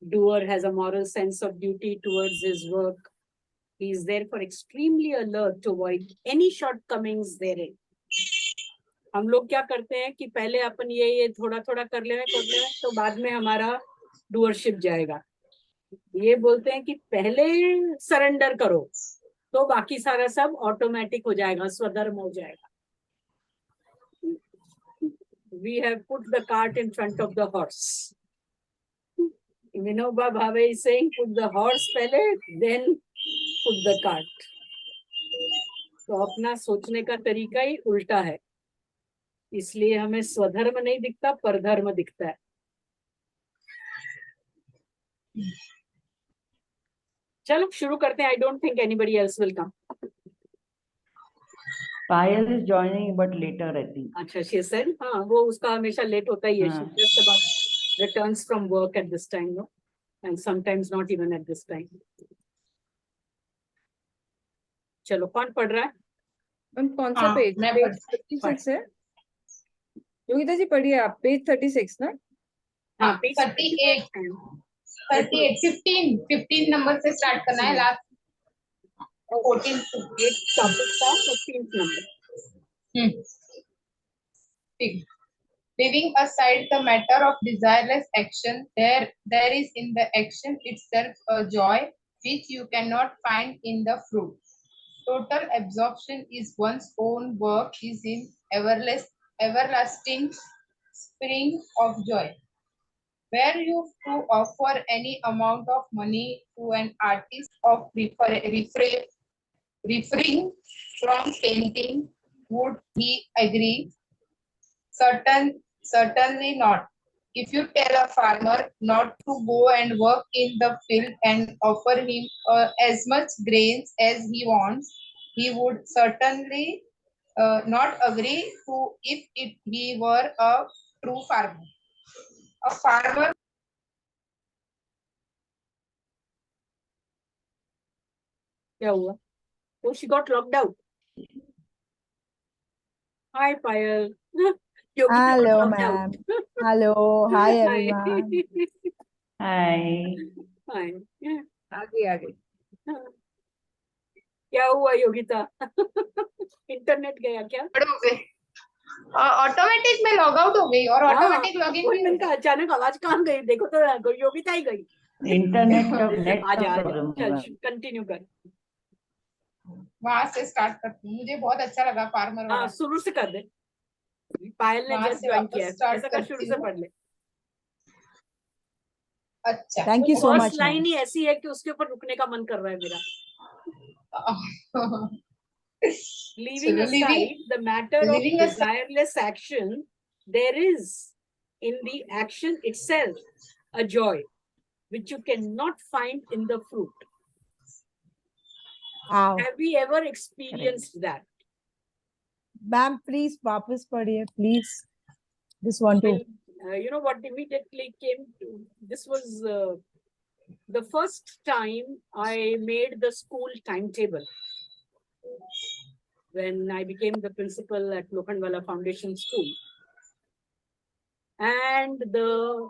doer has a moral sense of duty towards his work. He is therefore extremely alert to avoid any shortcomings therein. हम लोग क्या करते हैं कि पहले अपन ये थोड़ा थोड़ा कर ले तो बाद में हमारा डूअरशिप जाएगा. ये बोलते हैं कि पहले सरेंडर करो तो बाकी सारा सब ऑटोमेटिक हो जाएगा, स्वधर्म हो जाएगा. We have put the cart in front of the horse. Vinoba Bhave is saying put the horse पहले, then put the cart. तो अपना सोचने का तरीका ही उल्टा है, इसलिए हमें स्वधर्म नहीं दिखता, परधर्म दिखता है. चलो शुरू करते हैं. I don't think anybody else will come. Payal is joining but later I think. अच्छा, she said, हाँ वो उसका हमेशा लेट होता ही है. She just about returns from work at this time, no, and sometimes not even at this time. चलो कौन पढ़ रहा है? कौन सा पेज? पेज 36 है. योगिता जी पढ़िए आप. पेज 36 ना? हाँ, 38 15 नंबर से स्टार्ट करना है. लास्ट 14 एक टॉपिक का 15th नंबर. ठीक. Leaving aside the matter of desireless action, there is in the action itself a joy which you cannot find in the fruit. Total absorption is one's own work is in everlasting spring of joy. Were you to offer any amount of money to an artist of refraining from painting, would he agree? Certainly not. If you tell a farmer not to go and work in the field and offer him as much grains as he wants, he would certainly not agree to if he were a true farmer. A farmer. क्या हुआ? Oh, she got locked out. Hi, Payal. Hello, ma'am. Hello. Hi, Hi. everyone. Hi. Hi. आगे. क्या हुआ Yogita? Internet गया क्या? हो गए. Automatic में लॉग आउट हो गई और ऑटोमेटिक लॉग इन. मैंने कहा अचानक आवाज कहाँ गई? देखो तो योगिता ही गई. इंटरनेट का नेट आजा का आजा. प्रॉब्लम चल होगा. कंटिन्यू कर. वहां से स्टार्ट करती हूँ. मुझे बहुत अच्छा लगा फार्मर हाँ वाला. शुरू से कर दे. पायल ने वहां जस्ट से ज्वाइन वापस किया है, start ऐसा कर शुरू करती से हूँ. पढ़ ले. अच्छा. Thank you so first much, ma'am. Line ही ऐसी है कि उसके ऊपर रुकने का मन कर रहा है मेरा. Leaving aside the matter of leaving aside- desireless action, there is in the action itself a joy which you cannot find in the fruit. Wow. Have we ever experienced that? Ma'am, please, वापस पढ़िए, please. Just want to. Well, you know what immediately came to, this was the first time I made the school timetable. When I became the principal at Lokhandwala Foundation School. And the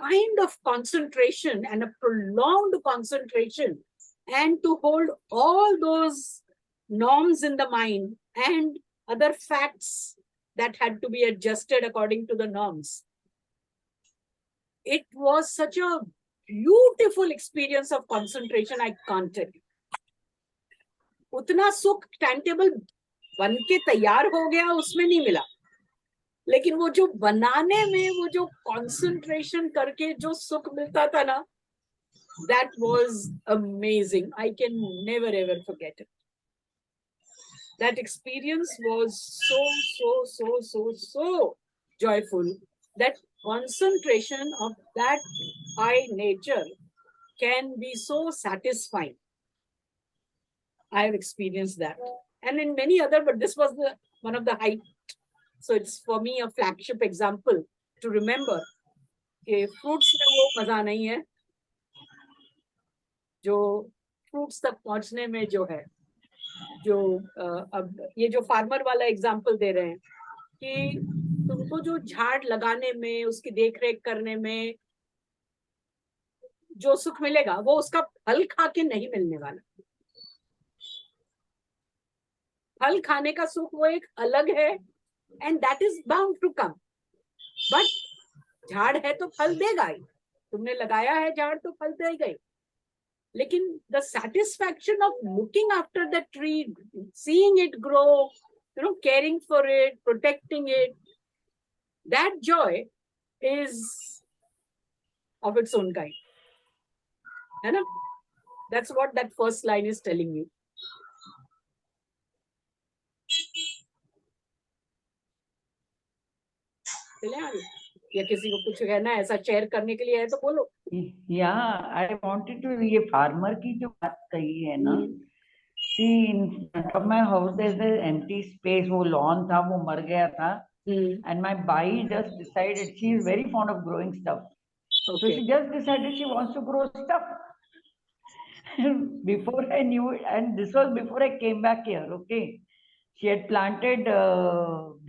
kind of concentration and a prolonged concentration and to hold all those norms in the mind and other facts that had to be adjusted according to the norms. It was such a beautiful experience of concentration, I can't tell you. उतना सुख time table बन के तैयार हो गया उसमें नहीं मिला, लेकिन वो जो बनाने में वो जो कंसंट्रेशन करके जो सुख मिलता था ना, that was amazing. I can never ever forget it. That experience was so joyful. That concentration of that high nature can be so satisfying. I have experienced that, and in many other, but this was the one of the height. So it's for me a flagship example to remember. कि fruits में वो मजा नहीं है जो fruits तक पहुंचने में जो है, जो अब ये जो farmer वाला example दे रहे हैं कि तुमको जो झाड़ लगाने में, उसकी देख रेख करने में जो सुख मिलेगा, वो उसका फल खा के नहीं मिलने वाला। फल खाने का सुख वो एक अलग है, and that is bound to come. But झाड़ है तो फल देगा ही, तुमने लगाया है झाड़ तो फल देगा ही। लेकिन the satisfaction of looking after the tree, seeing it grow, caring for it, protecting it, that joy is of its own kind. है ना? That's what that first line is telling you. चले आगे, या किसी को कुछ कहना है ऐसा शेयर करने के लिए है तो बोलो। आई वांटेड टू, ये फार्मर की जो बात कही है ना, see in front of my house there is empty space, वो लॉन था, वो मर गया था, and my by just decided, she is very fond of growing stuff, so Okay. she just decided she wants to grow stuff. Before I knew it, and this was before I came back here, okay, she had planted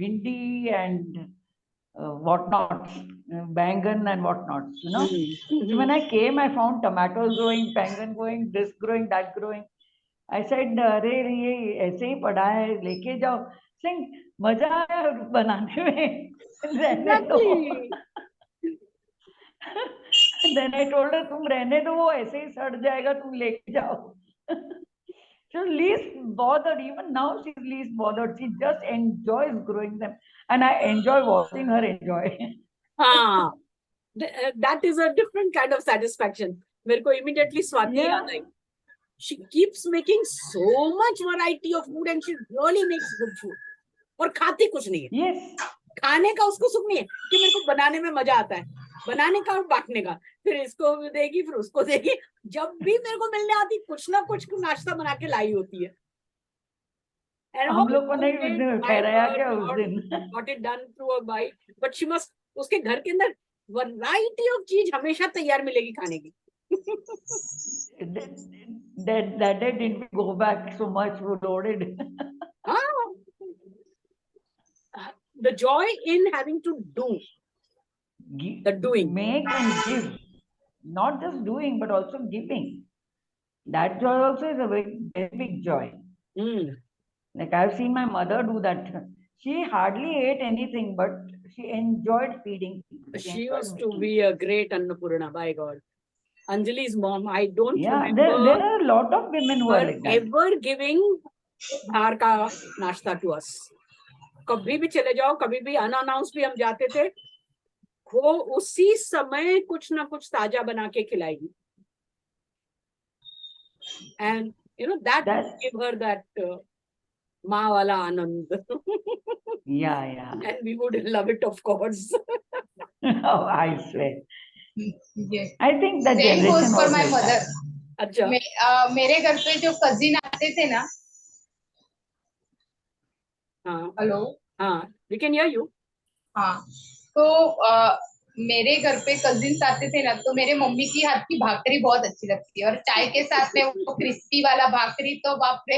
bhindi and whatnots, bangan and whatnots, you know. So when I came, I found tomatoes growing, bangan growing, this growing, that growing. I said, अरे ये ऐसे ही पड़ा है, लेके जाओ। Saying, मजा आया बनाने में, रहने दो। Then I told her, तुम रहने दो, वो ऐसे ही सड़ जाएगा, तुम लेके जाओ। So least bothered, even now she's least bothered. She just enjoys growing them, and I enjoy watching her enjoy. हाँ, that is a different kind of satisfaction. मेरे को immediately स्वाति याद आई. She keeps making so much variety of food and she really makes good food. और खाती कुछ नहीं है. Yes. खाने का उसको सुख नहीं है कि मेरे को बनाने में मजा आता है, बनाने का और बांटने का, फिर इसको देगी फिर उसको देगी। जब भी मेरे को मिलने आती कुछ ना कुछ नाश्ता बना के लाई होती है। हम लोग को नहीं ठहराया क्या उस दिन? Got it done through a bite, but she must, उसके घर के अंदर वैरायटी ऑफ चीज हमेशा तैयार मिलेगी खाने की। That day didn't go back so much loaded. The joy in having to do, the doing, make and give, not just doing but also giving. That joy also is a very, very big joy. Like I've seen my mother do that. She hardly ate anything, but she enjoyed feeding people. She used to be a great Annapurna, by God. Anjali's mom, I don't remember. There are a lot of women who are like that. Ever giving बाहर का नाश्ता to us. कभी भी चले जाओ, कभी भी unannounced भी हम जाते थे, वो उसी समय कुछ ना कुछ ताजा बना के खिलाएगी. And you know that give her that माँ वाला आनंद. Yeah. And we would love it, of course. Oh, I swear. Yes. I think that Same goes for my mother. अच्छा. मेरे घर पे जो कजिन आते थे ना. हाँ. हेलो. हाँ. We can hear you. हाँ. तो मेरे घर पे कजिन्स आते थे ना, तो मेरे मम्मी की हाथ की भाकरी बहुत अच्छी लगती है, और चाय के साथ में वो क्रिस्पी वाला भाकरी तो बाप रे.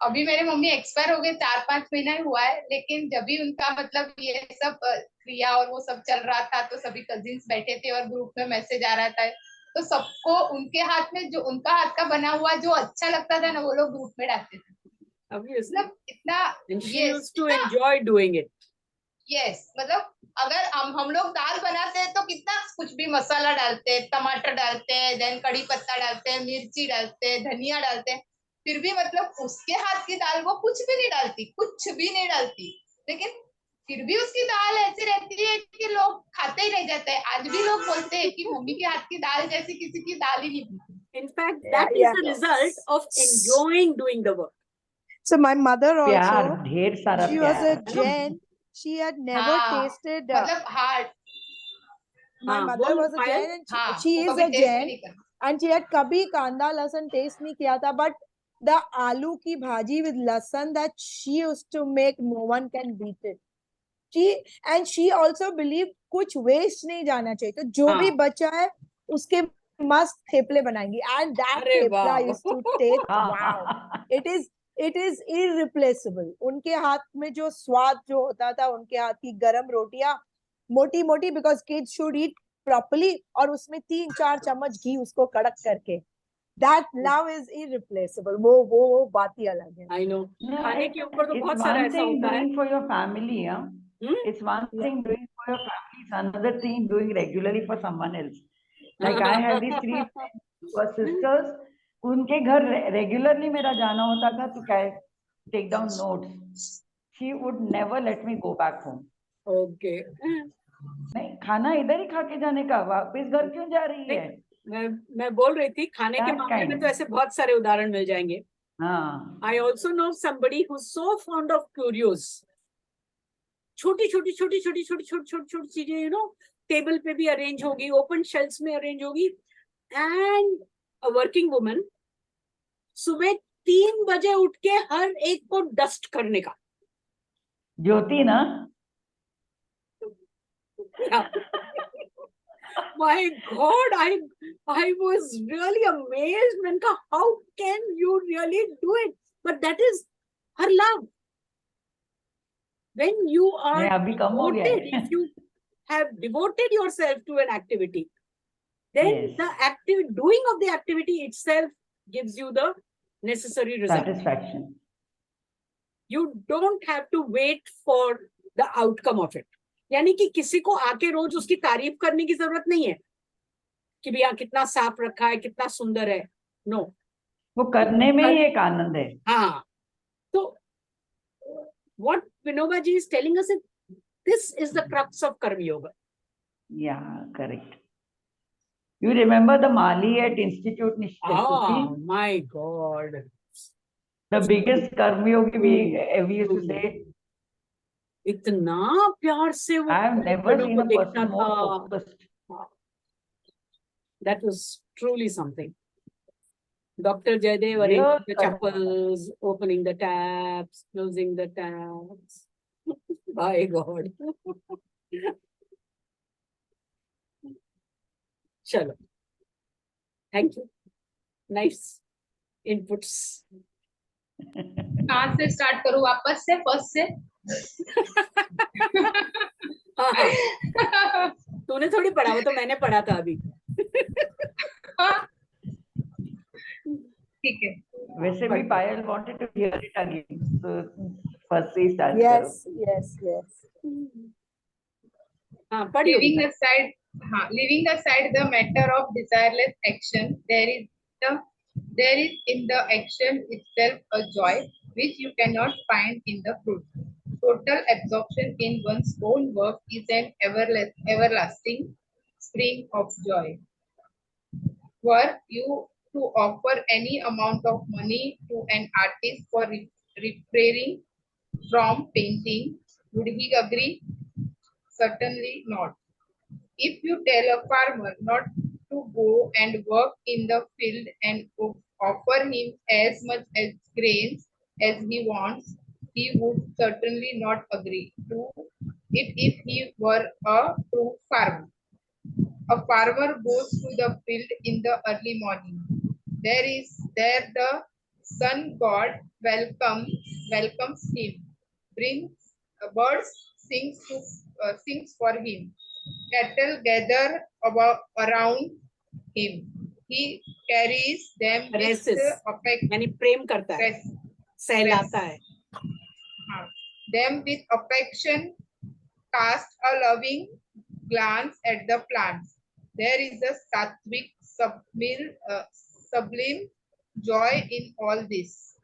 अभी मेरे मम्मी एक्सपायर हो गए, 4-5 महीना ही हुआ है, लेकिन जब भी उनका मतलब ये सब क्रिया और वो सब चल रहा था, तो सभी कजिन्स बैठे थे और ग्रुप में मैसेज आ रहा था, तो सबको उनके हाथ में जो उनका हाथ का बना हुआ जो अच्छा लगता था ना, वो लोग ग्रुप में डालते थे. मतलब इतना. And she used to enjoy doing it. Yes, मतलब अगर हम लोग दाल बनाते हैं तो कितना कुछ भी मसाला डालते हैं, टमाटर डालते हैं, देन कड़ी पत्ता डालते हैं, मिर्ची डालते हैं, धनिया डालते हैं, फिर भी मतलब उसके हाथ की दाल वो कुछ भी नहीं डालती, लेकिन फिर भी उसकी दाल ऐसी रहती है कि लोग खाते ही रह जाते हैं. आज भी लोग बोलते हैं कि मम्मी के हाथ की दाल जैसी किसी की दाल ही नहीं. In fact, that is the result of enjoying doing the work. So my mother also, ढेर सारा she was a Jain. She had never tasted. मतलब hard. My mother was a Jain and she is a Jain, and she had kabhi kanda lasan taste नहीं किया था, but the aloo ki bhaji with lasan that she used to make, no one can beat it. She also believed कुछ waste नहीं जाना चाहिए, तो जो भी बचा है उसके मस्त थेपले बनाएंगी, and that thepla used to taste wow. It it is irreplaceable. उनके हाथ में जो स्वाद जो होता था, उनके हाथ की गरम रोटियां मोटी मोटी, because kids should eat properly, और उसमें 3-4 चम्मच घी उसको कड़क करके, that love is irreplaceable. वो बात ही अलग है. I know. No, खाने के ऊपर तो it's बहुत सारा one ऐसा thing होता है. doing for your family, yeah. It's one thing doing for your family. It's another thing doing regularly for someone else. Like I have these 3 friends who are sisters. उनके घर regularly मेरा जाना होता था to take down notes. She would never let me go back home. Okay. नहीं, खाना इधर ही खा के जाने का, वापस घर क्यों जा रही है? मैं बोल रही थी खाने के That मामले में kind. तो ऐसे बहुत सारे उदाहरण मिल जाएंगे. हाँ. I also know somebody who's so fond of curios. छोटी चीजें, you know, टेबल पे भी अरेंज होगी, ओपन शेल्फ्स में अरेंज होगी. एंड अ वर्किंग वुमन सुबह 3 बजे उठ के हर एक को डस्ट करने का. ज्योति ना? My God, I was really amazed. Manka, how can you really do it? But that is her love. When you are devoted, if you have devoted yourself to an activity, then the doing of the activity itself gives you the necessary result. Satisfaction. You don't have to wait for the outcome of it. यानी कि किसी को आके रोज उसकी तारीफ करने की जरूरत नहीं है कि भैया कितना साफ रखा है, कितना सुंदर है. नो, वो करने में ही एक आनंद है. हाँ. तो what Vinoba ji is telling us is this is the crux of Karma Yoga. Yeah, correct. You remember the Mali at Institute Nishtuti? Oh my God. The biggest Karma Yogi we used to say. इतना प्यार से वो I have never seen a person more focused. That was truly something. Dr. Jaydev arranging the chapels, opening the taps, closing the taps. My God. Chalo. Thank you. Nice inputs. कहाँ से start करूँ? वापस से first से? तूने थोड़ी पढ़ा, वो तो मैंने पढ़ा था अभी. ठीक है. वैसे भी पायल wanted to hear it again. So first से start Yes, करो. yes. हाँ, पढ़ियो. Leaving aside the matter of desireless action, there is in the action itself a joy which you cannot find in the fruit. Total absorption in one's own work is an everlasting spring of joy. Were you to offer any amount of money to an artist for refraining from painting, would he agree? Certainly not. If you tell a farmer not to go and work in the field and offer him as much as grains as he wants, he would certainly not agree to it if he were a true farmer. A farmer goes to the field in the early morning. There the sun god welcomes him, brings birds, sings for him. Cattle gather around him. He carries them with affection. यानी प्रेम करता है, सहलाता है. Them with affection, cast a loving glance at the plants. There is a sattvic, sublime joy in all this.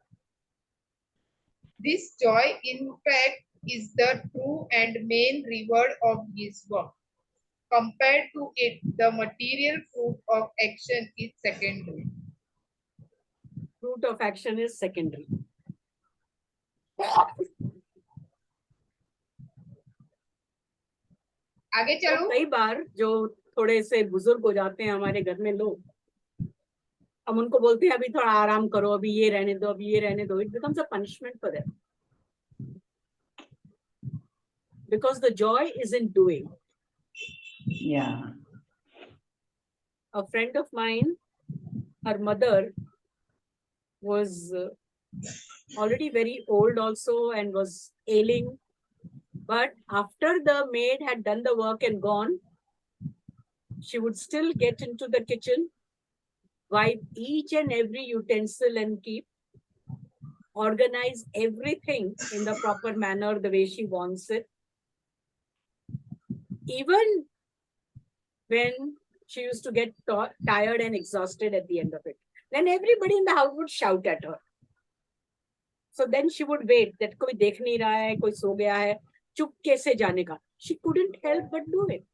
This joy, in fact, is the true and main reward of his work. Compared to it, the material fruit of action is secondary. Fruit of action is secondary. आगे चलो. कई बार जो थोड़े से बुजुर्ग हो जाते हैं हमारे घर में लोग, हम उनको बोलते हैं अभी थोड़ा आराम करो, अभी ये रहने दो, अभी ये रहने दो. It becomes a punishment for them. Because the joy is in doing. Yeah. A friend of mine, her mother was already very old also and was ailing. But after the maid had done the work and gone, she would still get into the kitchen, wipe each and every utensil and keep, organize everything in the proper manner, the way she wants it. Even when she used to get tired and exhausted at the end of it, then everybody in the house would shout at her. So then she would wait that koi dekh nahi raha hai, koi so gaya hai, chupke se jane ka. She couldn't help but do it.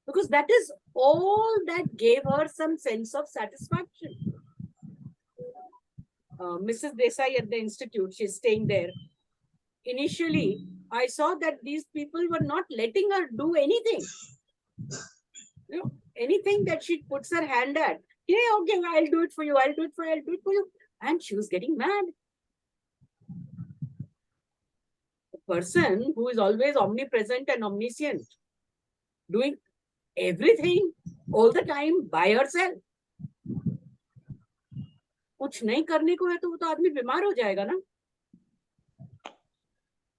Because that is all that gave her some sense of satisfaction. Mrs. Desai at the institute, she's staying there. Initially, I saw that these people were not letting her do anything. You know, anything that she puts her hand at, yeah, okay, I'll do it for you, I'll do it for you, I'll do it for you. And she was getting mad. A person who is always omnipresent and omniscient, doing everything all the time by herself. कुछ नहीं करने को है तो वो तो आदमी बीमार हो जाएगा ना.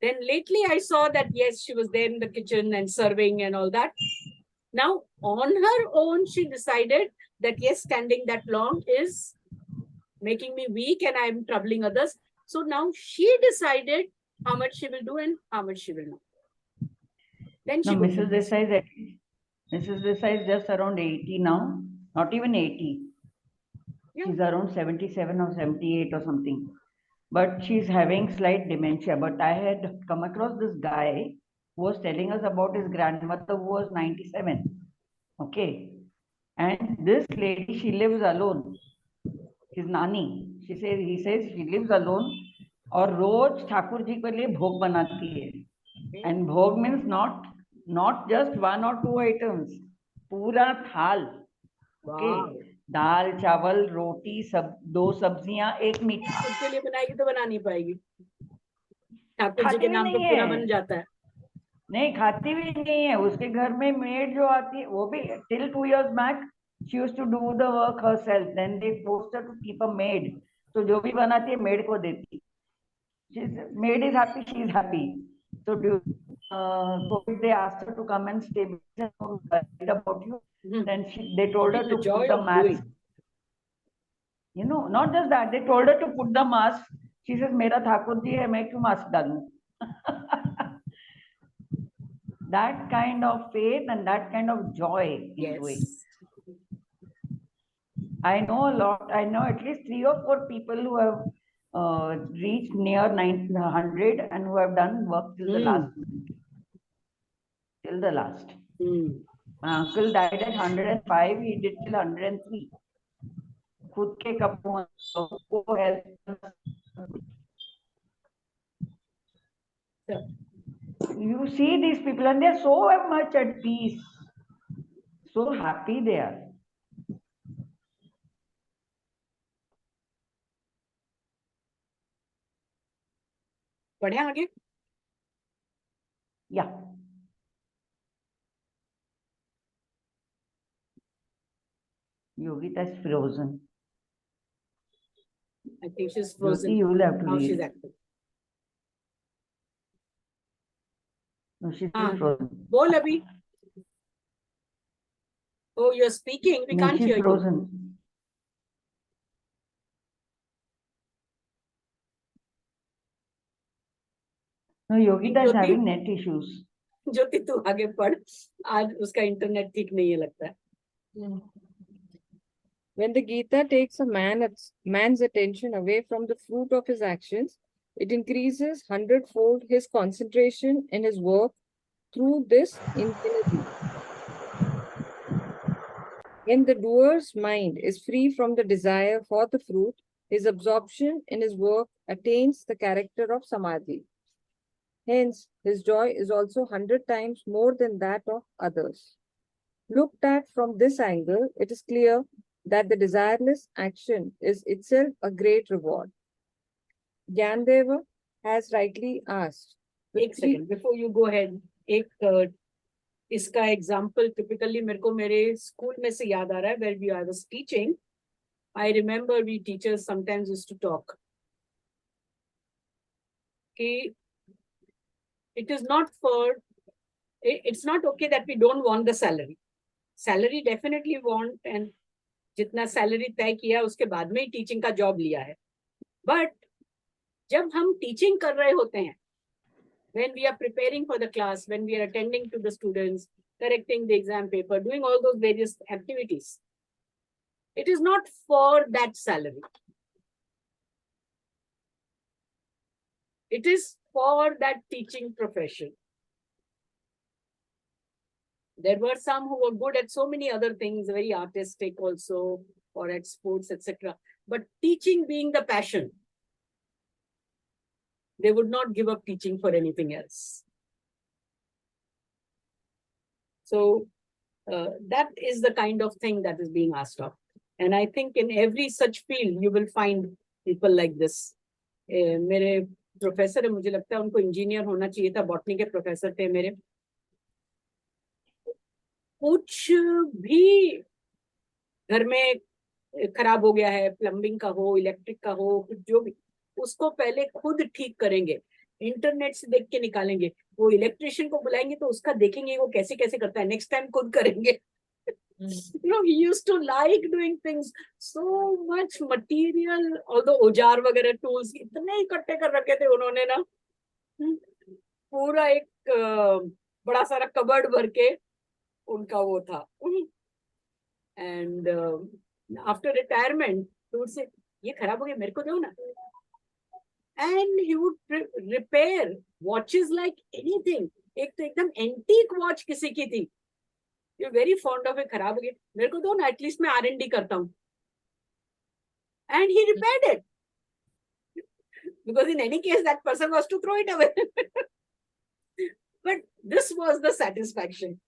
Then lately I saw that yes, she was there in the kitchen and serving and all that. Now on her own she decided that yes, standing that long is making me weak and I'm troubling others. So now she decided how much she will do and how much she will not. Then she Mrs. Desai is just around 80 now, not even 80. Yeah. She's around 77 or 78 or something. But she's having slight dementia. But I had come across this guy who was telling us about his grandmother who was 97. Okay. And this lady, she lives alone. His nani. He says she lives alone. और रोज ठाकुर जी के लिए भोग बनाती है. And भोग means not just 1 or 2 items. पूरा थाल. Okay. Wow. दाल चावल रोटी सब 2 सब्जियां 1 मीठा. उसके लिए बनाएगी तो बना नहीं पाएगी. ठाकुर जी के नाम पे पूरा बन जाता है. नहीं खाती भी नहीं है. उसके घर में मेड जो आती है वो भी till 2 years back she used to do the work herself. Then they forced her to keep a maid. So जो भी बनाती है मेड को देती. Maid is happy, she is happy. So COVID they asked her to come and stay about you. Then they told her to put the mask. You know, not just that, they told her to put the mask. She says, "Mera Thakur ji hai, main kyun mask dalun?" That kind of faith and that kind of joy into it. I know a lot. I know at least 3 or 4 people who have reached near 900 and who have done work till the last. Till the last. My uncle died at 105. He did till 103. खुद के कपड़ों को help. You see these people and they are so much at peace. So happy they are. बढ़े आगे? Yeah. Yogita is frozen. I think she's frozen. Jyoti, you will have to Now read. she's active. No, she's still frozen. Bol abhi. Oh, you're speaking. We can't hear frozen. you. No, Yogita is having net issues. ज्योति तू आगे पढ़. आज उसका internet ठीक नहीं है लगता है. When the Gita takes a man's attention away from the fruit of his actions, it increases 100-fold his concentration in his work through this infinity. When the doer's mind is free from the desire for the fruit, his absorption in his work attains the character of samadhi. Hence, his joy is also 100 times more than that of others. Looked at from this angle, it is clear that the desireless action is itself a great reward. Gyandeva has rightly asked. एक second before you go ahead. एक इसका example typically मेरे को मेरे school में से याद आ रहा है where I was teaching. I remember we teachers sometimes used to talk. कि it is not for, it's not okay that we don't want the salary. Salary definitely want, and जितना सैलरी तय किया उसके बाद में ही टीचिंग का job लिया है. बट जब हम टीचिंग कर रहे होते हैं, when we are preparing for the class, when we are attending to the students, correcting the exam paper, doing all those various activities, it is not for that salary. It is for that teaching profession. There were some who were good at so many other things, very artistic also, or at sports, etc. But teaching being the passion, they would not give up teaching for anything else. So that is the kind of thing that is being asked of. And I think in every such field, you will find people like this. मेरे professor है, मुझे लगता है उनको engineer होना चाहिए था, botany के प्रोफेसर थे मेरे. कुछ भी घर में खराब हो गया है, प्लम्बिंग का हो, इलेक्ट्रिक का हो, कुछ जो भी, उसको पहले खुद ठीक करेंगे, इंटरनेट से देख के निकालेंगे. वो इलेक्ट्रिशियन को बुलाएंगे तो उसका देखेंगे वो कैसे कैसे करता है, नेक्स्ट टाइम खुद करेंगे. You know, he used to like doing things, so much material, although औजार वगैरह tools इतने इकट्ठे कर रखे थे उन्होंने ना, पूरा एक बड़ा सारा कबर्ड भर के उनका वो था. And after retirement, he would say, ये खराब हो गया, मेरे को दो ना. And he would repair watches like anything. एक तो एकदम antique watch किसी की थी, you're very fond of it, खराब हो गया, मेरे को दो ना, at least मैं R&D करता हूँ. And he repaired it. Because in any case, that person was to throw it away. But this was the satisfaction.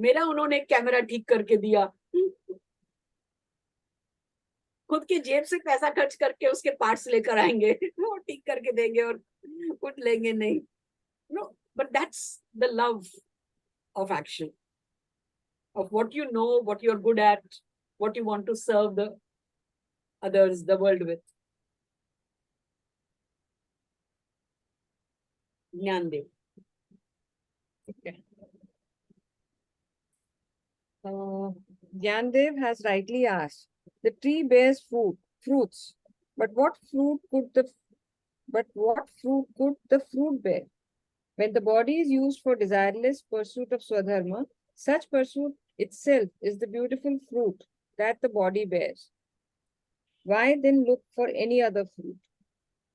मेरा उन्होंने कैमरा ठीक करके दिया, खुद की जेब से पैसा खर्च करके उसके पार्ट्स लेकर आएंगे, वो ठीक करके देंगे और कुछ लेंगे नहीं. No, but that's the love of action, of what you know, what you're good at, what you want to serve the others, the world with. Jnandev. Okay. Jnandev has rightly asked, the tree bears fruits, but what fruit could the fruit bear? When the body is used for desireless pursuit of swadharma, such pursuit itself is the beautiful fruit that the body bears. Why then look for any other fruit?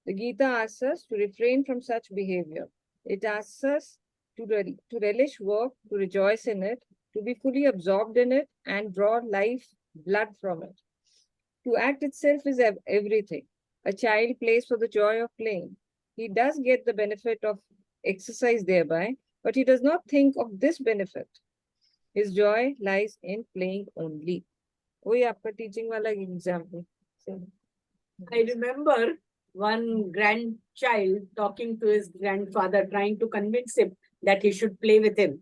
The Gita asks us to refrain from such behavior. It asks us to relish work, to rejoice in it, to be fully absorbed in it, and draw life, blood from it. To act itself is everything. A child plays for the joy of playing. He does get the benefit of exercise thereby, but he does not think of this benefit. His joy lies in playing only. वही आपका teaching वाला example. I remember one grandchild talking to his grandfather, trying to convince him that he should play with him.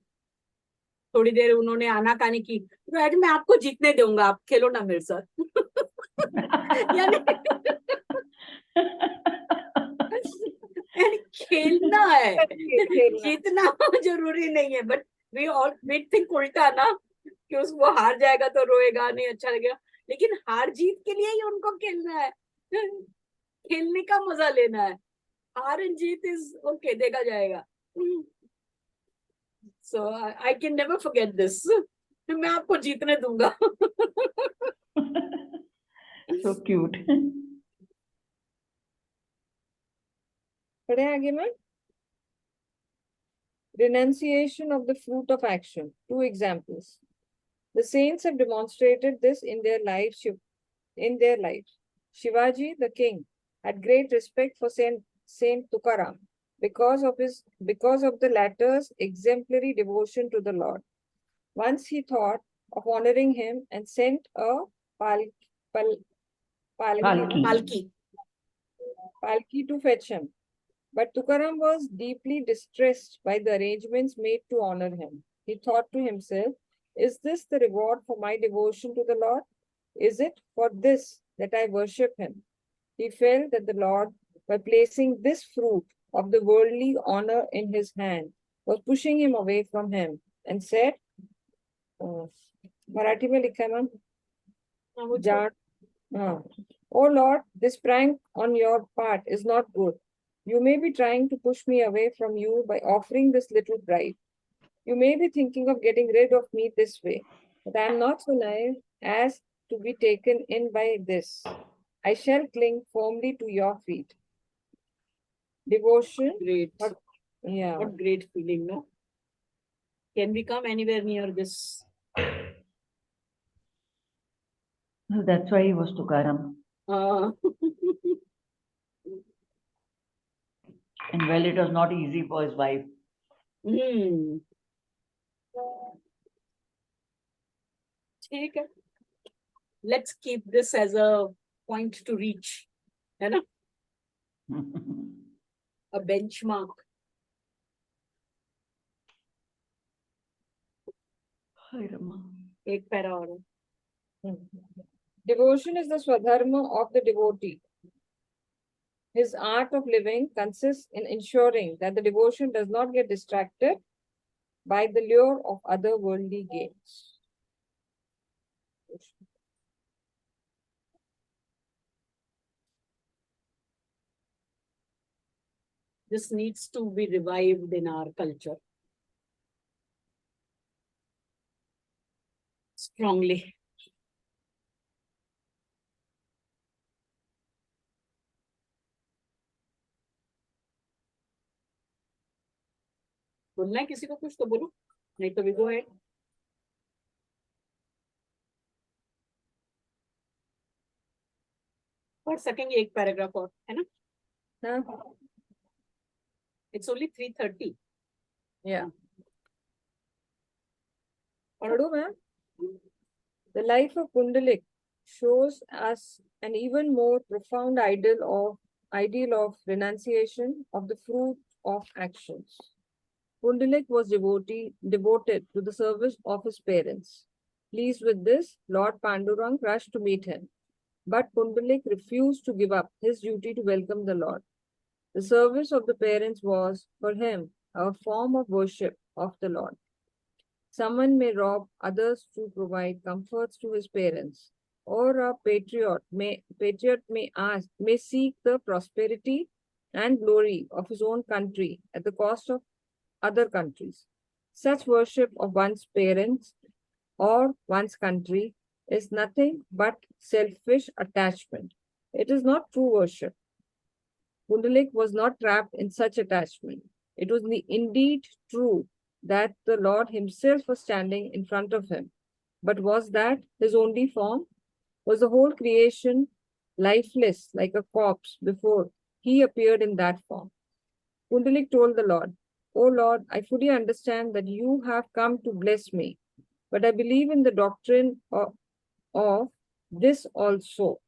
थोड़ी देर उन्होंने आनाकानी की, तो आज मैं आपको जीतने दूंगा, आप खेलो ना मेरे साथ. यानी खेलना है, जीतना जरूरी नहीं है. बट we think उल्टा ना, कि उसको हार जाएगा तो रोएगा नहीं, अच्छा लगेगा. लेकिन हार जीत के लिए ही उनको खेलना है, खेलने का मजा लेना है. हार एंड जीत इज ओके, देखा जाएगा. So I can never forget this. मैं आपको जीतने दूंगा. So cute. पढ़े आगे में. Renunciation of the fruit of action. 2 examples. The saints have demonstrated this in their lives. Shivaji, the king, had great respect for Saint Tukaram because of the latter's exemplary devotion to the Lord. Once he thought of honoring him and sent a palki to fetch him. But Tukaram was deeply distressed by the arrangements made to honor him. He thought to himself, is this the reward for my devotion to the Lord? Is it for this that I worship him? He felt that the Lord, by placing this fruit of the worldly honor in his hand was pushing him away from him and said, Marathi में लिखा है ma'am Jat हाँ Oh Lord, this prank on your part is not good. You may be trying to push me away from you by offering this little bribe. You may be thinking of getting rid of me this way, but I am not so naive as to be taken in by this. I shall cling firmly to your feet. Devotion. Great. Yeah. What great feeling, no? Can we come anywhere near this? That's why he was Tukaram. And well, it was not easy for his wife. ठीक है. Let's keep this as a point to reach, है ना? A benchmark. एक para और है. Devotion is the swadharma of the devotee. His art of living consists in ensuring that the devotion does not get distracted by the lure of other worldly gains. This needs to be revived in our culture strongly. बोलना है किसी को कुछ तो बोलो, नहीं तो we go ahead. पढ़ सकेंगे एक पैराग्राफ और, है ना? It's only 3:30. Yeah. Pardon, ma'am. The life of Pundalik shows us an even more profound ideal of renunciation of the fruit of actions. Pundalik was devoted to the service of his parents. Pleased with this, Lord Pandurang rushed to meet him. But Pundalik refused to give up his duty to welcome the Lord. The service of the parents was, for him, a form of worship of the Lord. Someone may rob others to provide comforts to his parents, or a patriot may seek the prosperity and glory of his own country at the cost of other countries. Such worship of one's parents or one's country is nothing but selfish attachment. It is not true worship. Pundalik was not trapped in such attachment. It was indeed true that the Lord himself was standing in front of him. But was that his only form? Was the whole creation lifeless like a corpse before he appeared in that form? Pundalik told the Lord, "O Lord, I fully understand that you have come to bless me, but I believe in the doctrine of this also.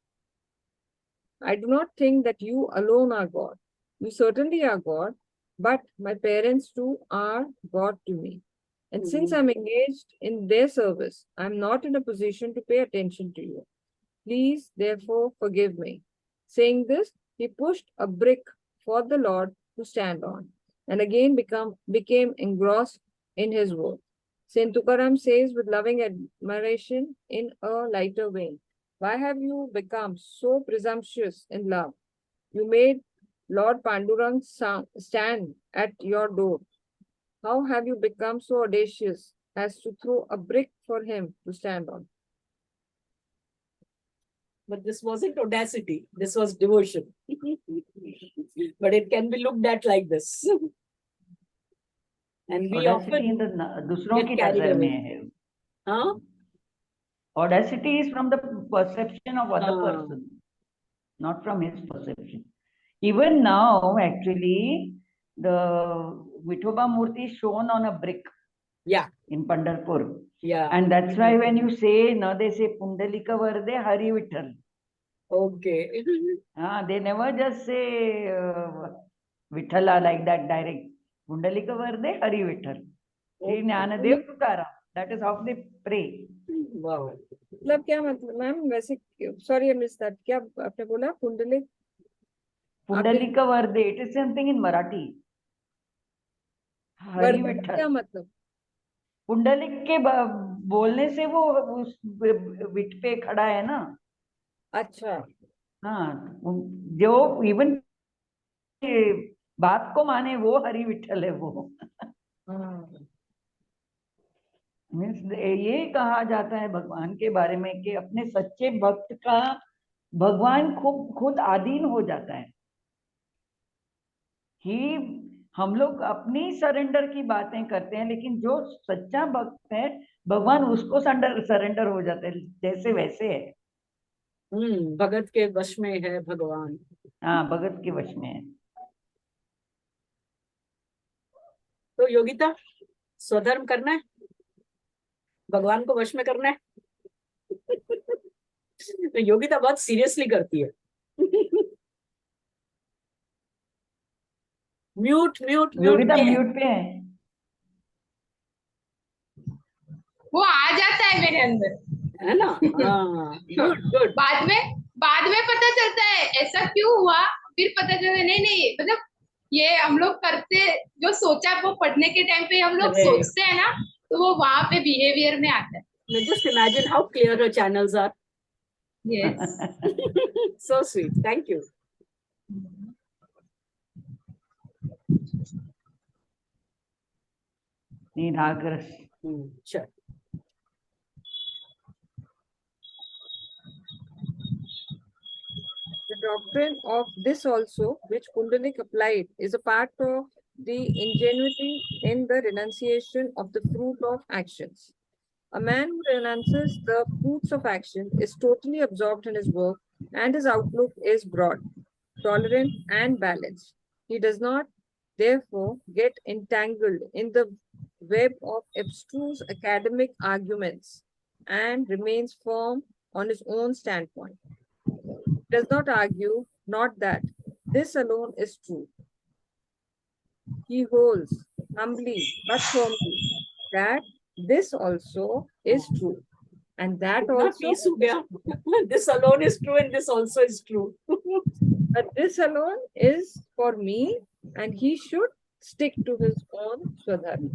I do not think that you alone are God. You certainly are God, but my parents too are God to me. And since I'm engaged in their service, I'm not in a position to pay attention to you. Please, therefore, forgive me." Saying this, he pushed a brick for the Lord to stand on, and again became engrossed in his work. Saint Tukaram says with loving admiration in a lighter vein, "Why have you become so presumptuous in love? You made Lord Pandurang stand at your door. How have you become so audacious as to throw a brick for him to stand on?" But this wasn't audacity, this was devotion. But it can be looked at like this. And we Audacity often दूसरों की get carried नजर में away. है. Huh? Audacity is from the perception of other person, not from his perception. Even now, actually, the Vithoba Murti is shown on a brick. Yeah. In Pandharpur. Yeah. And that's why when you say, no, they say Pundalika Varde Hari Vitthal. Okay. They never just say Vithala like that direct. Pundalika Varde Hari Vitthal. Sri Jnanadev Tukaram. That is how they pray. Wow. मतलब क्या मतलब ma'am वैसे sorry I missed that क्या आपने बोला कुंडलिक पुंडलिका वरदे, it is something in Marathi. Hari वर्दे का विठल. क्या मतलब? पुंडलिक के बोलने से वो उस विट पे खड़ा है ना. अच्छा. हाँ, जो इवन बात को माने वो हरि विठल है वो. मीन्स ये कहा जाता है भगवान के बारे में कि अपने सच्चे भक्त का भगवान खुद अधीन हो जाता है. हम लोग अपनी सरेंडर की बातें करते हैं, लेकिन जो सच्चा भक्त है भगवान उसको सरेंडर हो जाता है, जैसे वैसे है. भगत के वश में है भगवान. हाँ, भगत के वश में है. तो योगिता, स्वधर्म करना है, भगवान को वश में करना है. तो योगिता बहुत सीरियसली करती है. म्यूट म्यूट म्यूट योगिता पे है. म्यूट पे है. वो आ जाता है मेरे अंदर, है ना. हाँ, गुड गुड. बाद में पता चलता है ऐसा क्यों हुआ, फिर पता चलता है नहीं नहीं, मतलब ये हम लोग करते, जो सोचा वो पढ़ने के टाइम पे हम लोग Correct. सोचते हैं ना, तो वो वहां पे बिहेवियर में आता है. Just imagine how clear her channels are. Yes. So sweet. Thank you. Niragas. Sure. The doctrine of this also, which Kundalik applied, is a part of the ingenuity in the renunciation of the fruit of actions. A man who renounces the fruits of action is totally absorbed in his work, and his outlook is broad, tolerant, and balanced. He does not, therefore, get entangled in the web of abstruse academic arguments and remains firm on his own standpoint. He does not argue, not that this alone is true. He holds humbly but firmly that this also is true, and that also this alone is true, and this also is true. But this alone is for me, and he should stick to his own swadharma.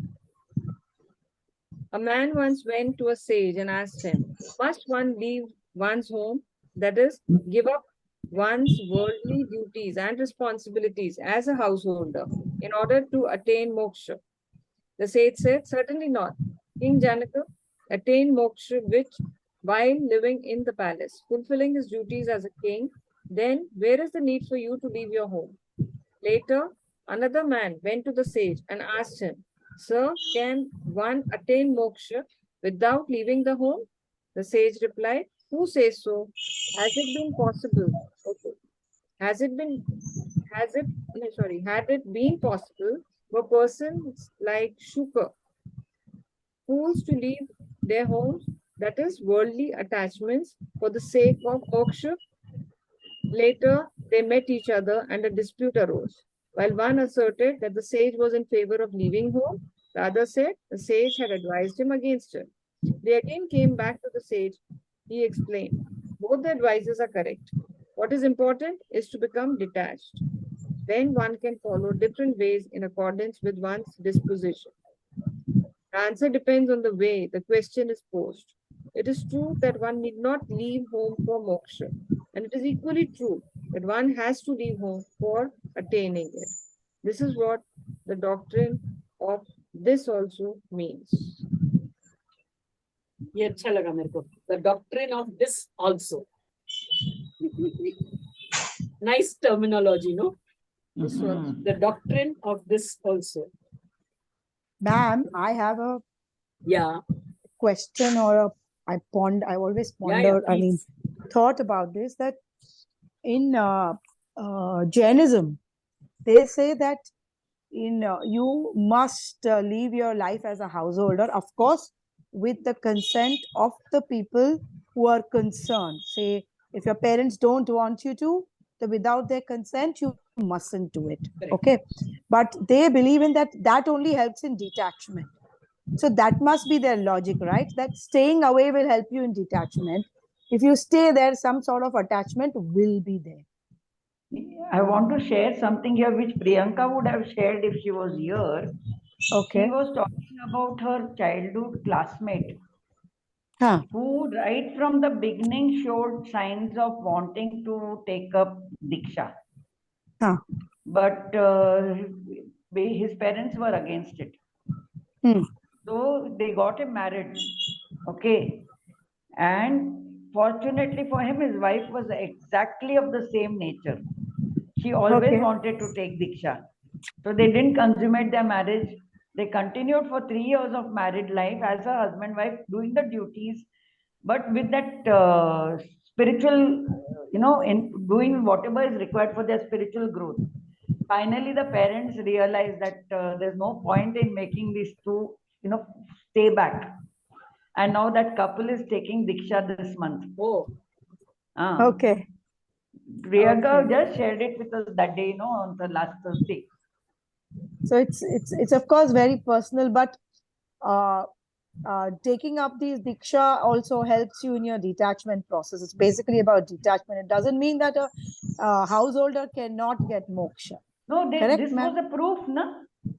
A man once went to a sage and asked him, must one leave one's home, that is, give up one's worldly duties and responsibilities as a householder in order to attain moksha? The sage said, certainly not. King Janaka attained moksha which, while living in the palace, fulfilling his duties as a king. Then where is the need for you to leave your home? Later, another man went to the sage and asked him, Sir, can one attain moksha without leaving the home? The sage replied, who says so? Has it been possible? Okay. Had it been possible for persons like Shuka, fools to leave their homes, that is, worldly attachments, for the sake of moksha? Later, they met each other and a dispute arose. While one asserted that the sage was in favor of leaving home, the other said the sage had advised him against it. They again came back to the sage. He explained, both the advices are correct. What is important is to become detached. Then one can follow different ways in accordance with one's disposition. The answer depends on the way the question is posed. It is true that one need not leave home for moksha, and it is equally true that one has to leave home for attaining it. This is what the doctrine of this also means. ये अच्छा लगा मेरे को. The doctrine of this also. Nice terminology, no? This one. The doctrine of this also. Ma'am, I have a question or I always pondered, I mean, thought about this, that in Jainism, they say that you must live your life as a householder, of course, with the consent of the people who are concerned. Say, if your parents don't want you to, then without their consent, you mustn't do it. Correct. Okay. But they believe in that only helps in detachment. So that must be their logic, right? That staying away will help you in detachment. If you stay there, some sort of attachment will be there. I want to share something here which Priyanka would have shared if she was here. Okay. She was talking about her childhood classmate Huh. who right from the beginning showed signs of wanting to take up Diksha. Huh. But his parents were against it. Hmm. So they got him married. Okay. And fortunately for him, his wife was exactly of the same nature. She always Okay. wanted to take Diksha. So they didn't consummate their marriage. They continued for 3 years of married life as a husband wife doing the duties, but with that spiritual, in doing whatever is required for their spiritual growth. Finally, the parents realized that there's no point in making these two, stay back. And now that couple is taking Diksha this month. Oh, Okay. Priyanka Okay. just shared it with us that day, on the last Thursday. So it's of course very personal, but uh, taking up these diksha also helps you in your detachment process. It's basically about detachment. It doesn't mean that a householder cannot get moksha. No, Correct, this ma'am? was a proof, na?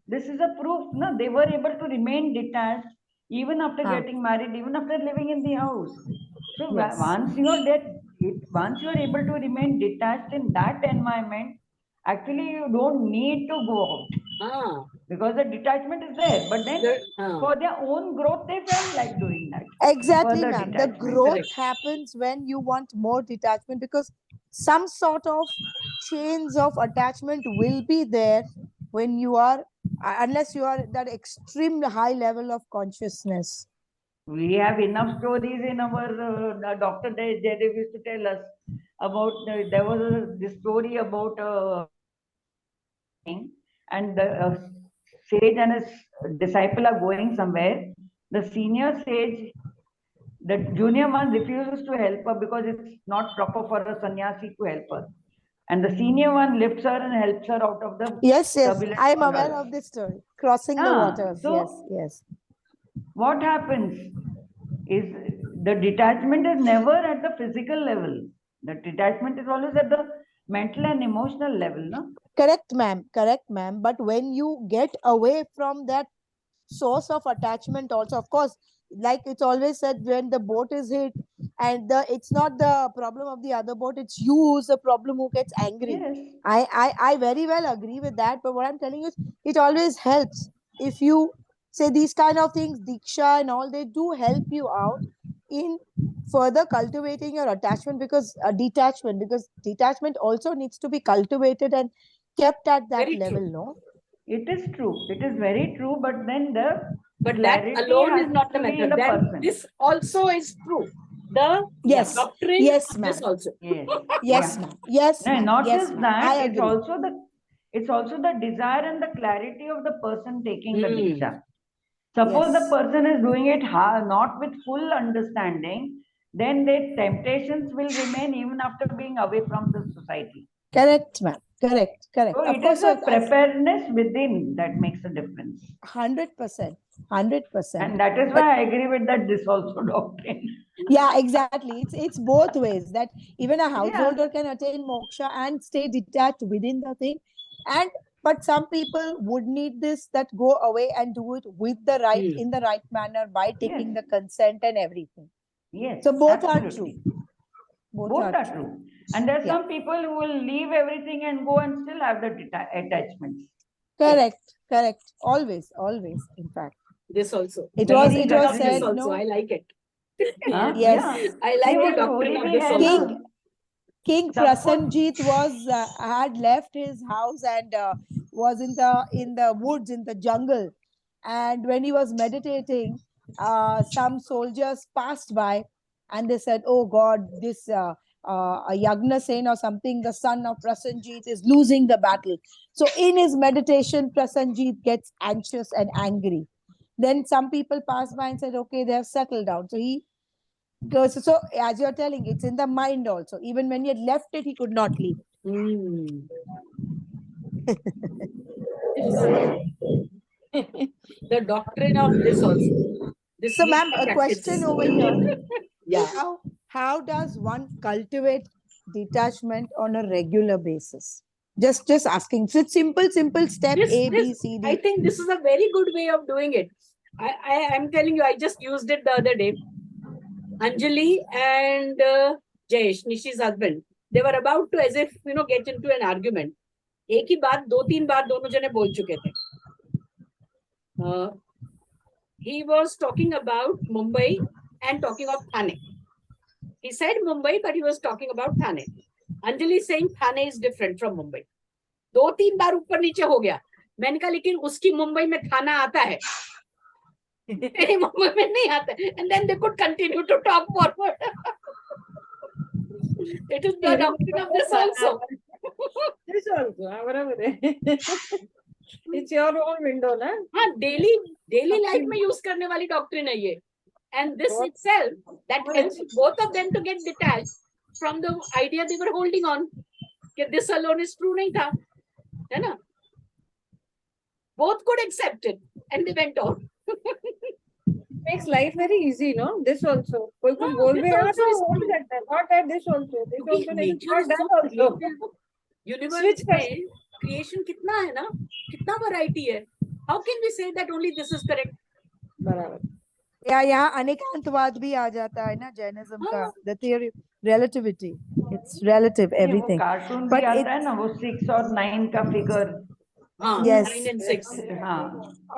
This is a proof, na? They were able to remain detached even after Ah. getting married, even after living in the house. So Yes. once you are able to remain detached in that environment, actually you don't need to go out ah, because the detachment is there. But then for their own growth, they felt like doing that. Exactly, Further ma'am. The detachment. growth correct. happens when you want more detachment, because some sort of chains of attachment will be there when you are, unless you are at that extreme high level of consciousness. We have enough stories in our Dr. Jaydev used to tell us about there was this story about and the sage and his disciple are going somewhere. The senior sage, the junior one refuses to help her because it's not proper for a sannyasi to help her. And the senior one lifts her and helps her out of the Yes, turbulent I am aware waters. of this story. Crossing the waters. Yes, So yes. what happens is the detachment is never at the physical level. The detachment is always at the mental and emotional level, no? Correct, ma'am. Correct, ma'am. But when you get away from that source of attachment, also, of course, like it's always said, when the boat is hit, and it's not the problem of the other boat, it's you who's the problem who gets angry. Yes. I very well agree with that. But what I'm telling you is, it always helps if you say these kind of things, diksha and all, they do help you out in further cultivating your attachment, because detachment, because detachment also needs to be cultivated and kept at that Very level, true. no? It is true. It is very true. But then the But that clarity alone has is not the to be in method. the Then person. this also is true. The Yes. doctrine Yes, of this ma'am. also. Yes. Yes, Yeah. ma'am. Yes, No, ma'am. not Yes, just ma'am. that, I agree. it's also the desire and the clarity of the person taking the Hmm. diksha. Suppose the Yes. person is doing it not with full understanding, then the temptations will remain even after being away from the society. Correct, ma'am. Correct. Correct. So Of it is course, so the preparedness within that makes a difference. 100%. 100%. And that is why I agree with that this also doctrine. Yeah, exactly. It's both ways, that even a Yeah. householder can attain moksha and stay detached within the thing. And but some people would need this, that go away and do it with the right, in the right manner, by taking the consent and everything. Yes, So both are absolutely. true. Both are true. True. And there are Yeah. some people who will leave everything and go and still have the attachments. Correct. Correct. Always. Always. In fact, This also. it The was doctrine of this said, also. no. I like it. Huh? Yes. Yeah. I like वो the doctrine story of भी this है also. ना. King Sabko- Prasenjit was had left his house and was in the woods, in the jungle, and when he was meditating, some soldiers passed by, and they said, "Oh God, this Yagna Sen or something, the son of Prasenjit, is losing the battle." So in his meditation, Prasenjit gets anxious and angry. Then some people passed by and said, "Okay, they have settled down." So he goes. So as you're telling, it's in the mind also. Even when he had left it, he could not leave it. Hmm. The doctrine of this also. This Ma'am, Nikta a practice. question over here. Yeah. How does one cultivate detachment on a regular basis? Just asking. So it's simple step A, B, C, D. I think this is a very good way of doing it. I'm telling you, I just used it the other day. Anjali and Jayesh, Nishi's husband, they were about to, as if, get into an argument. एक ही बात 2-3 बार दोनों जने बोल चुके थे. He was talking about Mumbai and talking of Thane. He said Mumbai, but he was talking about Thane. Anjali is saying Thane is different from Mumbai. 2-3 बार ऊपर नीचे हो गया. मैंने कहा लेकिन उसकी मुंबई में थाना आता है. मेरी मुंबई में नहीं आता है. And then they could continue to talk forward. It is the doctrine of this also. This also, whatever. It's your own window, na? हाँ, daily life में use करने वाली doctrine है ये. And this itself, that helps both of them to get detached from the idea they were holding on. कि this alone is true नहीं था, है ना? Both could accept it, and they went on. Makes life very easy, no? This also. कोई कुछ बोल भी रहा तो हो सकता है. Not that this also. This also नहीं. Not that also. Universe में creation कितना है ना? कितना variety है? How can we say that only this is correct? बराबर. या यहाँ अनेकांतवाद भी आ जाता है ना जैनिज्म का. The theory relativity. It's relative everything. Cartoon भी आता है ना वो 6 और 9 का फिगर. हाँ, Yes. 9 and 6. हाँ,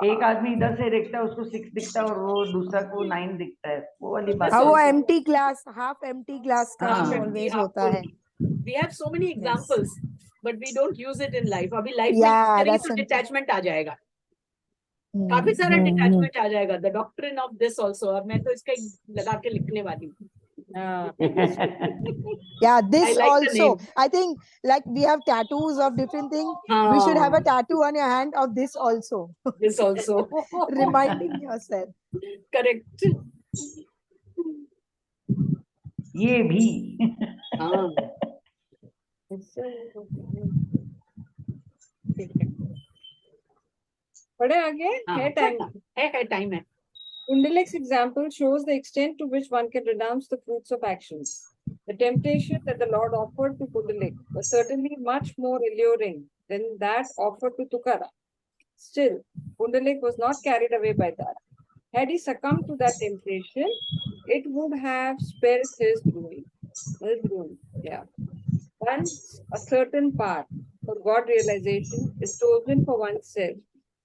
एक आदमी इधर से देखता है उसको 6 दिखता है और वो दूसरा को 9 दिखता है. वो वाली बात. हाँ, वो empty glass, half empty glass का always होता है. We have so many examples, but we don't use it in life. अभी life Yeah, में that's detachment आ जाएगा. काफी सारा detachment आ जाएगा. The doctrine of this also. अब मैं तो इसका लगा के लिखने वाली हूँ. Yeah, this I like also. I think like we have tattoos of different things. We should have a tattoo on your hand of this also. This also. Reminding yourself. Correct. ये भी. हाँ. पढ़े आगे? है time. है time है. Kundalik's example shows the extent to which one can renounce the fruits of actions. The temptation that the Lord offered to Kundalik was certainly much more alluring than that offered to Tukara. Still, Kundalik was not carried away by that. Had he succumbed to that temptation, it would have spelled his ruin. Yeah. Once a certain path for God realization is chosen for oneself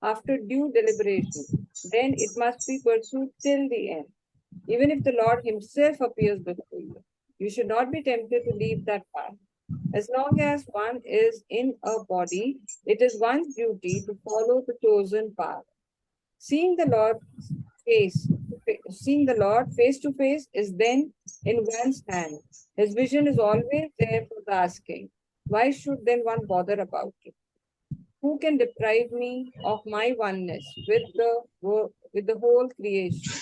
after due deliberation, then it must be pursued till the end. Even if the Lord himself appears before you, you should not be tempted to leave that path. As long as one is in a body, it is one's duty to follow the chosen path. Seeing the Lord face to face is then in one's hand. His vision is always there for the asking. Why should then one bother about it? Who can deprive me of my oneness with the whole creation?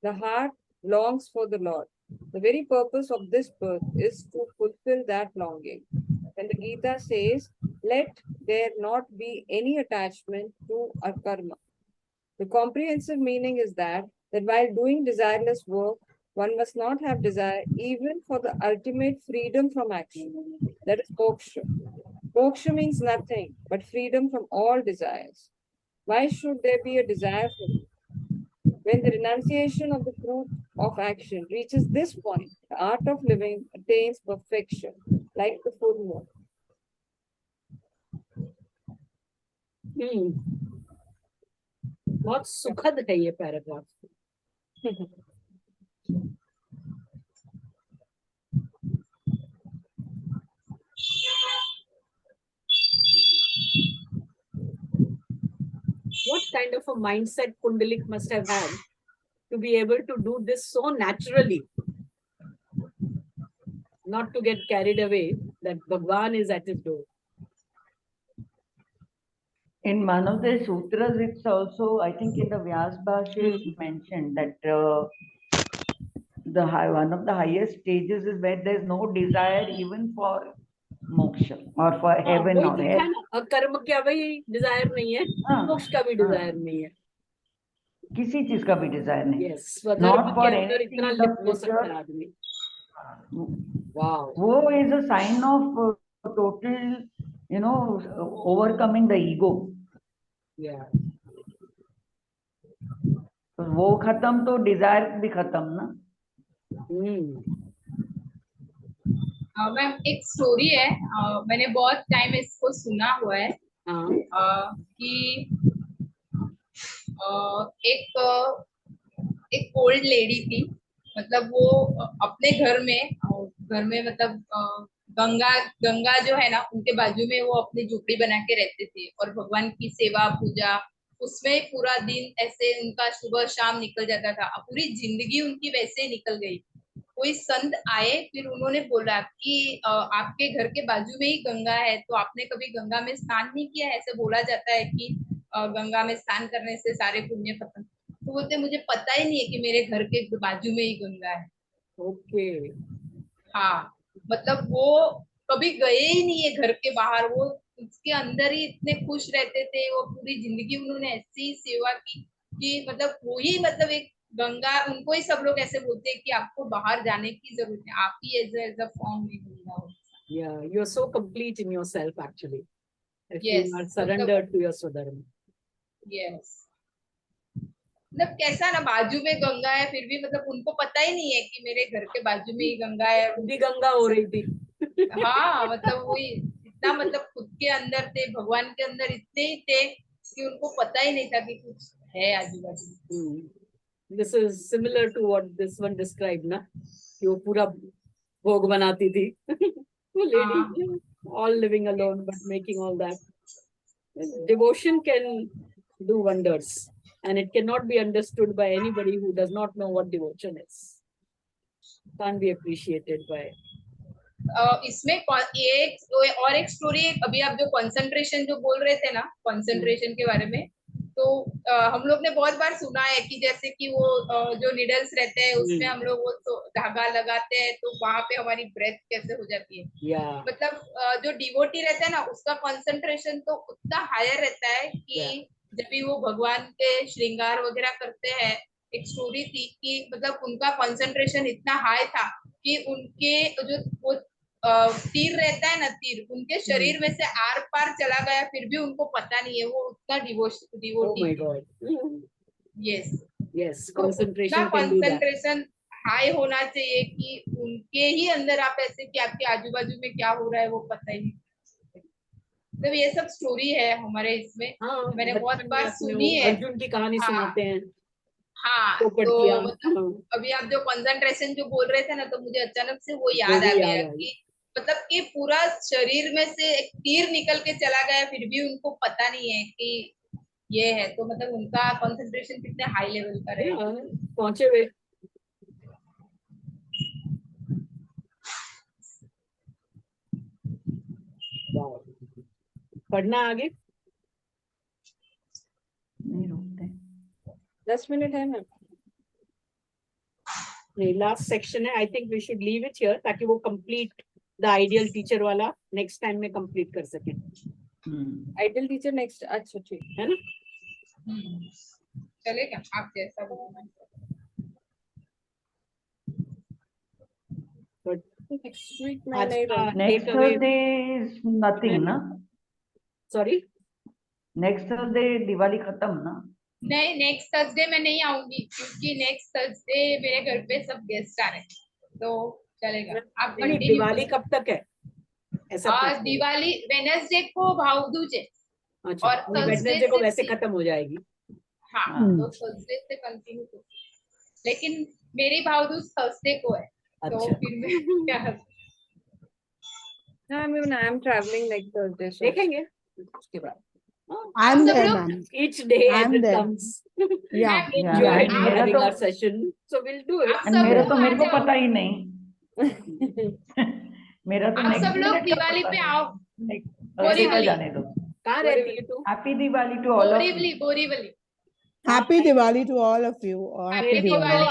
The heart longs for the Lord. The very purpose of this birth is to fulfill that longing. When the Gita says, let there not be any attachment to a karma, the comprehensive meaning is that while doing desireless work, one must not have desire even for the ultimate freedom from action. That is moksha. Moksha means nothing but freedom from all desires. Why should there be a desire for it? When the renunciation of the fruit of action reaches this point, the art of living attains perfection, like the full moon. बहुत सुखद है ये paragraph. What kind of a mindset Kundalik must have had to be able to do this so naturally, not to get carried away that Bhagwan is at his door. In one of the sutras, it's also, I think in the Vyas Bhashya, it's mentioned that one of the highest stages is where there's no desire even for moksha or for heaven or hell. कर्म का भी desire नहीं है, मोक्ष का भी desire नहीं है. किसी चीज का भी desire नहीं. Yes, Not for anything in the future. Wow. वो is a sign of total, overcoming the ego. Yeah. तो वो खत्म तो डिजायर भी खत्म ना. मैम एक स्टोरी है, मैंने बहुत टाइम इसको सुना हुआ है, कि एक ओल्ड लेडी थी, मतलब वो अपने घर में मतलब गंगा गंगा जो है ना उनके बाजू में वो अपनी झोपड़ी बना के रहते थे, और भगवान की सेवा पूजा उसमें पूरा दिन ऐसे उनका सुबह शाम निकल जाता था, पूरी जिंदगी उनकी वैसे निकल गई। कोई संत आए, फिर उन्होंने बोला कि आपके घर के बाजू में ही गंगा है, तो आपने कभी गंगा में स्नान नहीं किया? ऐसे बोला जाता है कि गंगा में स्नान करने से सारे पुण्य खत्म। तो बोलते मुझे पता ही नहीं है कि मेरे घर के बाजू में ही गंगा है। ओके। हाँ, मतलब वो कभी गए ही नहीं है घर के बाहर, वो उसके अंदर ही इतने खुश रहते थे, वो पूरी जिंदगी उन्होंने ऐसी सेवा की कि मतलब वो ही मतलब एक गंगा, उनको ही सब लोग ऐसे बोलते हैं कि आपको बाहर जाने की जरूरत है, आप ही एज अ फॉर्म में गंगा हो। Yeah, you're so complete in yourself actually. If Yes, you are surrendered to your Swadharma. Yes, मतलब कैसा ना बाजू में गंगा है, फिर भी मतलब उनको पता ही नहीं है कि मेरे घर के बाजू में ही गंगा है। भी गंगा हो रही थी। हाँ, मतलब वही इतना मतलब खुद के अंदर थे, भगवान के अंदर इतने ही थे कि उनको पता ही नहीं था कि कुछ है आजू बाजू। This is similar to what this one described ना, कि वो पूरा भोग बनाती थी। वो lady, all living alone but making all that. Devotion can do wonders, and it cannot be understood by anybody who does not know what devotion is. Can't be appreciated by. इसमें और एक स्टोरी, अभी आप जो concentration जो बोल रहे थे ना, कंसंट्रेशन के बारे में, तो हम लोग ने बहुत बार सुना है कि जैसे कि वो जो निडल्स रहते हैं उसमें हम लोग वो धागा लगाते हैं, तो वहां पे हमारी ब्रेथ कैसे हो जाती है। मतलब जो डिवोटी रहता है ना उसका कंसंट्रेशन तो उतना हायर रहता है कि जब भी वो भगवान के श्रृंगार वगैरह करते हैं, एक स्टोरी थी कि मतलब उनका कंसंट्रेशन इतना हाई था कि उनके जो वो तीर रहता है ना, तीर उनके शरीर में से आर पार चला गया, फिर भी उनको पता नहीं है, वो उतना devotee yes Yes, concentration can do that. Concentration high होना चाहिए कि उनके ही अंदर आप ऐसे कि आपके आजू बाजू में क्या हो रहा है वो पता ही नहीं। तो ये सब स्टोरी है हमारे इसमें। मैंने बहुत बार सुनी है, अर्जुन की कहानी सुनाते हैं। हाँ, तो मतलब अभी आप जो कंसंट्रेशन जो बोल रहे थे ना, तो मुझे अचानक से वो याद आ गया कि मतलब कि पूरा शरीर में से एक तीर निकल के चला गया, फिर भी उनको पता नहीं है कि ये है, तो मतलब उनका कंसंट्रेशन कितने हाई लेवल पर है पहुंचे हुए। पढ़ना आगे नहीं रुकते। 10 मिनट है मैम। लास्ट सेक्शन है, I think we should leave it here ताकि वो कंप्लीट द आइडियल टीचर वाला नेक्स्ट टाइम में कंप्लीट कर सके। आइडियल टीचर नेक्स्ट, अच्छा ठीक है ना। चलेगा, आप जैसा बोलो। नेक्स्ट वीक में आज नहीं रहूंगी। नेक्स्ट थर्सडे इज नथिंग ना? सॉरी, नेक्स्ट थर्सडे दिवाली खत्म ना? नहीं, नेक्स्ट थर्सडे में नहीं आऊंगी क्योंकि नेक्स्ट थर्सडे मेरे घर पे सब गेस्ट आ रहे हैं, तो चलेगा आप कंटिन्यू। दिवाली कब तक है ऐसा? दिवाली वेडनेसडे को भाव दूज है। अच्छा, और वेडनेसडे को वैसे खत्म हो जाएगी। हाँ, तो थर्सडे से कंटिन्यू करो, लेकिन मेरी भाव दूज थर्सडे को है। तो फिर मैं क्या I am travelling next Thursday, देखेंगे उसके बाद। I'm there, ma'am. Each day as it comes. Yeah. Enjoy having our session. So we'll do it. मेरा को पता ही नहीं। मेरा तो आप सब नेक्स्ट लोग मिनट दिवाली पे आओ। बोरीवली जाने दो। कहाँ रहती है तू? Happy Diwali to all of you. Borivali. Happy Diwali to all of you. Or Happy Diwali.